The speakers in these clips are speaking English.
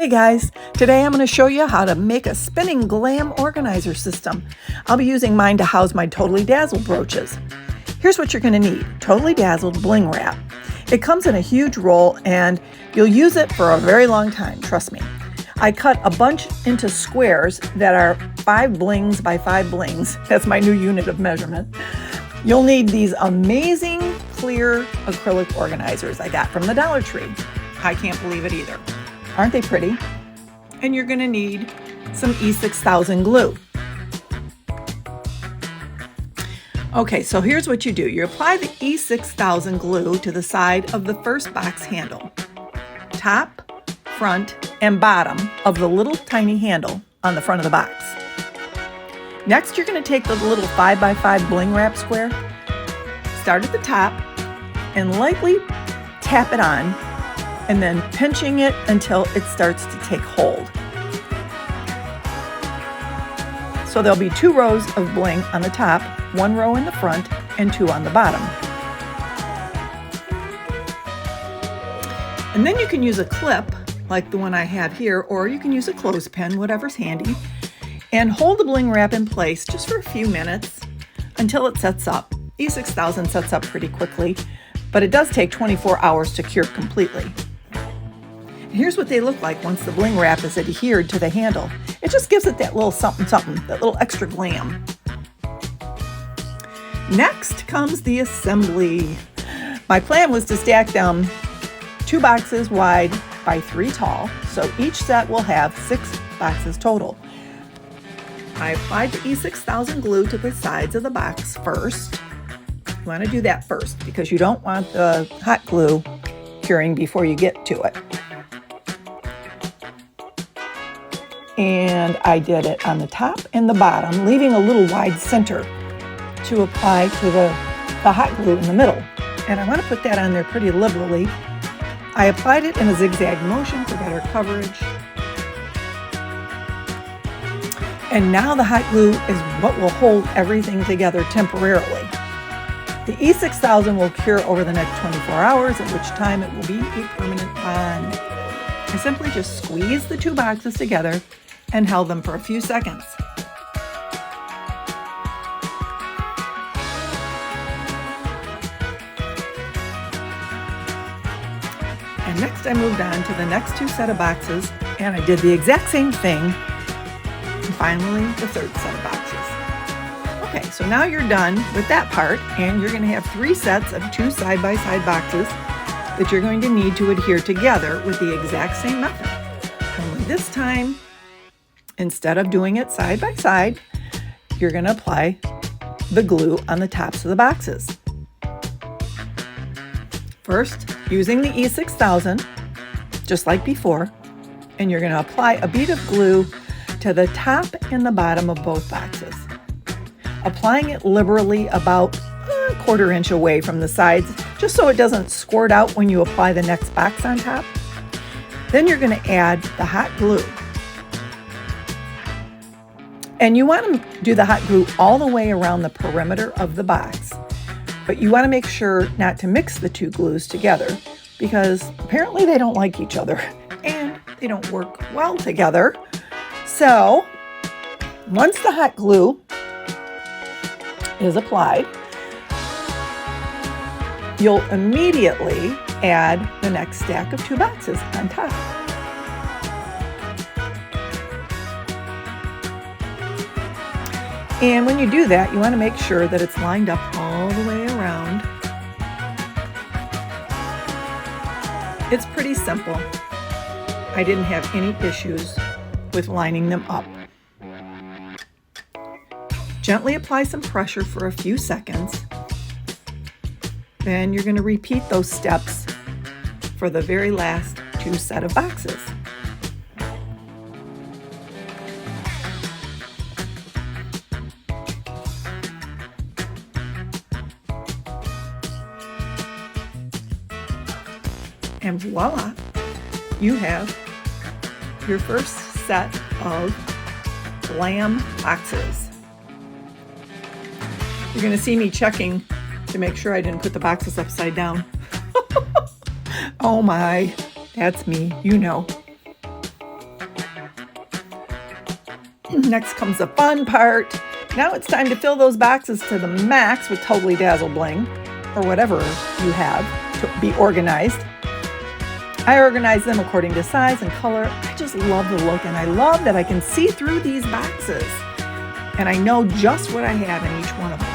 Hey guys, today I'm going to show you how to make a spinning Glam organizer system. I'll be using mine to house my Totally Dazzled brooches. Here's what you're going to need. Totally Dazzled bling wrap. It comes in a huge roll and you'll use it for a very long time, trust me. I cut a bunch into squares that are 5 blings by 5 blings. That's my new unit of measurement. You'll need these amazing clear acrylic organizers I got from the Dollar Tree. I can't believe it either. Aren't they pretty? And you're going to need some E6000 glue. Okay, so here's what you do. You apply the E6000 glue to the side of the first box handle. Top, front, and bottom of the little tiny handle on the front of the box. Next, you're going to take the little 5 by 5 bling wrap square, start at the top, and lightly tap it on, and then pinching it until it starts to take hold. So there'll be 2 rows of bling on the top, 1 row in the front, and 2 on the bottom. And then you can use a clip, like the one I have here, or you can use a clothespin, whatever's handy, and hold the bling wrap in place just for a few minutes until it sets up. E6000 sets up pretty quickly, but it does take 24 hours to cure completely. Here's what they look like once the bling wrap is adhered to the handle. It just gives it that little something, that little extra glam. Next comes the assembly. My plan was to stack them 2 boxes wide by 3 tall, so each set will have 6 boxes total. I applied the E6000 glue to the sides of the box first. You want to do that first because you don't want the hot glue curing before you get to it. And I did it on the top and the bottom, leaving a little wide center to apply to the hot glue in the middle. And I want to put that on there pretty liberally. I applied it in a zigzag motion for better coverage. And now the hot glue is what will hold everything together temporarily. The E6000 will cure over the next 24 hours, at which time it will be a permanent bond. I simply just squeezed the 2 boxes together and held them for a few seconds. And next I moved on to the next 2 set of boxes and I did the exact same thing. And finally the 3rd set of boxes. Okay, so now you're done with that part and you're going to have 3 sets of 2 side-by-side boxes that you're going to need to adhere together with the exact same method. Only this time, instead of doing it side by side, you're going to apply the glue on the tops of the boxes. First, using the E6000, just like before, and you're going to apply a bead of glue to the top and the bottom of both boxes. Applying it liberally about a 1/4 inch away from the sides, just so it doesn't squirt out when you apply the next box on top. Then you're going to add the hot glue. And you want to do the hot glue all the way around the perimeter of the box. But you want to make sure not to mix the 2 glues together because apparently they don't like each other and they don't work well together. So once the hot glue is applied, you'll immediately add the next stack of 2 boxes on top. And when you do that, you want to make sure that it's lined up all the way around. It's pretty simple. I didn't have any issues with lining them up. Gently apply some pressure for a few seconds. Then you're going to repeat those steps for the very last 2 set of boxes. And voila, you have your first set of Glam boxes. You're going to see me checking to make sure I didn't put the boxes upside down. Oh my, that's me, you know. Next comes the fun part. Now it's time to fill those boxes to the max with Totally Dazzle bling, or whatever you have to be organized. I organize them according to size and color. I just love the look, and I love that I can see through these boxes, and I know just what I have in each one of them.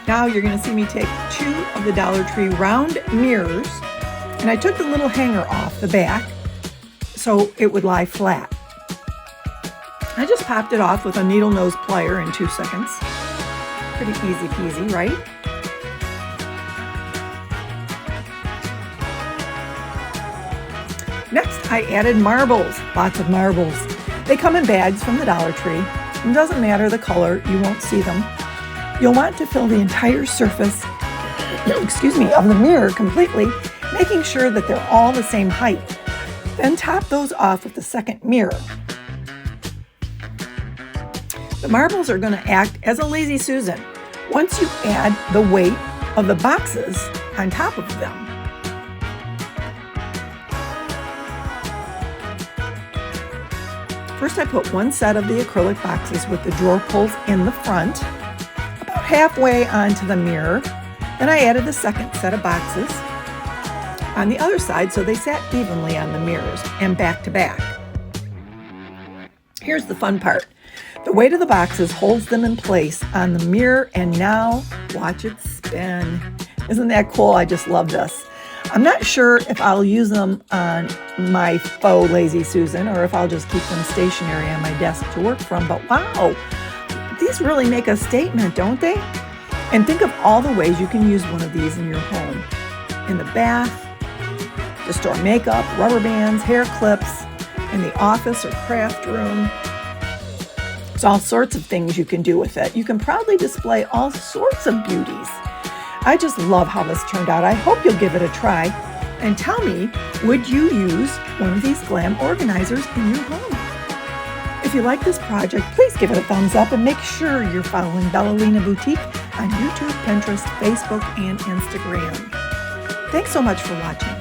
Now you're going to see me take 2 of the Dollar Tree round mirrors, and I took the little hanger off the back so it would lie flat. I just popped it off with a needle nose plier in 2 seconds. Pretty easy peasy, right? Next, I added marbles, lots of marbles. They come in bags from the Dollar Tree. It doesn't matter the color, you won't see them. You'll want to fill the entire surface, of the mirror completely, making sure that they're all the same height. Then top those off with the second mirror. The marbles are going to act as a lazy Susan once you add the weight of the boxes on top of them. First, I put 1 set of the acrylic boxes with the drawer pulls in the front, about halfway onto the mirror. Then I added the second set of boxes on the other side so they sat evenly on the mirrors and back to back. Here's the fun part. The weight of the boxes holds them in place on the mirror, and now watch it spin. Isn't that cool? I just love this. I'm not sure if I'll use them on my faux Lazy Susan or if I'll just keep them stationary on my desk to work from, but wow, these really make a statement, don't they? And think of all the ways you can use one of these in your home. In the bath, to store makeup, rubber bands, hair clips, in the office or craft room. There's all sorts of things you can do with it. You can proudly display all sorts of beauties. I just love how this turned out. I hope you'll give it a try and tell me, would you use one of these Glam organizers in your home? If you like this project, please give it a thumbs up and make sure you're following Bellalina Boutique on YouTube, Pinterest, Facebook, and Instagram. Thanks so much for watching.